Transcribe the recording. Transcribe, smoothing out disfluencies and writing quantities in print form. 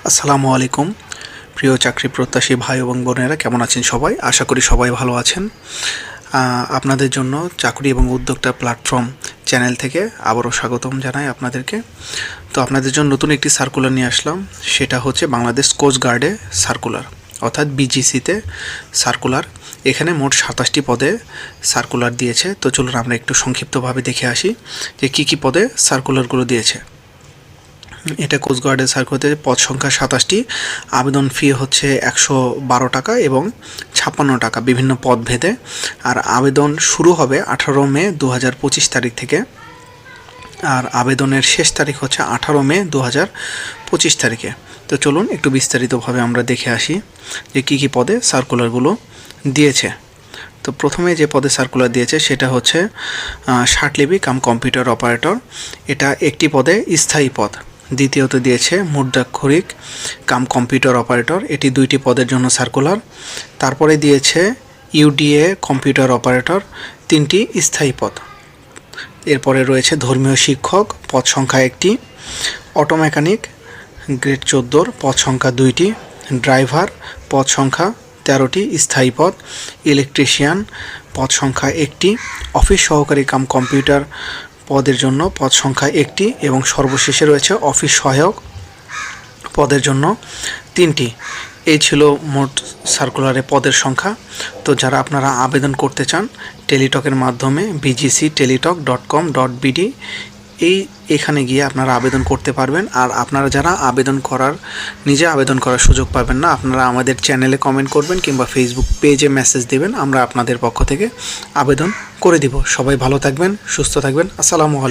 আসসালামু আলাইকুম প্রিয় চাকরি প্রত্যাশী ভাই এবং বোনেরা, কেমন আছেন সবাই? আশা করি সবাই ভালো আছেন। আপনাদের জন্য চাকরি এবং উদ্যোক্তা প্ল্যাটফর্ম চ্যানেল থেকে আবারও স্বাগতম জানাই আপনাদেরকে। তো আপনাদের জন্য নতুন একটি সার্কুলার নিয়ে আসলাম, সেটা হচ্ছে বাংলাদেশ কোস্ট গার্ডে সার্কুলার, অর্থাৎ বিজিসিতে সার্কুলার। এখানে মোট 27টি পদে সার্কুলার দিয়েছে। তো চলুন আমরা একটু সংক্ষিপ্তভাবে দেখে আসি যে কী কী পদে সার্কুলারগুলো দিয়েছে। এটা কোস্টগার্ডের সার্কুলারতে পদ সংখ্যা 27টি, আবেদন ফি হচ্ছে 112 টাকা এবং 56 টাকা বিভিন্ন পদ ভেদে। আর আবেদন শুরু হবে 18 মে 2025 তারিখ থেকে, আর আবেদনের শেষ তারিখ হচ্ছে 18 মে 2025 তারিখে। তো চলুন একটু বিস্তারিতভাবে আমরা দেখে আসি যে কী কী পদে সার্কুলারগুলো দিয়েছে। তো প্রথমে যে পদে সার্কুলার দিয়েছে সেটা হচ্ছে শার্টলিপি কাম কম্পিউটার অপারেটর। এটা একটি পদে স্থায়ী পদ। দ্বিতীয়ত দিয়েছে মুদ্রাক্ষরিক কাম কম্পিউটার অপারেটর, এটি 2টি পদের জন্য সার্কুলার। তারপরে দিয়েছে ইউডিএ কম্পিউটার অপারেটর, 3টি স্থায়ী পদ। এরপরে রয়েছে ধর্মীয় শিক্ষক, পদ সংখ্যা 1টি। অটো মেকানিক গ্রেড 14, পদ সংখ্যা 2টি। ড্রাইভার, পদ সংখ্যা 13টি স্থায়ী পদ। ইলেকট্রিশিয়ান, পদ সংখ্যা 1টি। অফিস সহকারী কাম কম্পিউটার পদের জন্য পদ সংখ্যা 1টি এবং সর্বশেষে রয়েছে অফিস সহায়ক পদের জন্য 3টি। এই ছিল মোট সার্কুলারে পদের সংখ্যা। তো যারা আপনারা আবেদন করতে চান টেলিটকের মাধ্যমে bgctelitalk.com.bd এখানে গিয়ে আপনারা আবেদন করতে পারবেন। আর আপনারা যারা নিজে আবেদন করার সুযোগ পাবেন না, আপনারা আমাদের চ্যানেলে কমেন্ট করবেন কিংবা ফেসবুক পেজে মেসেজ দেবেন, আমরা আপনাদের পক্ষ থেকে আবেদন করে দিব। সবাই ভালো থাকবেন, সুস্থ থাকবেন। আসসালামু আলাইকুম।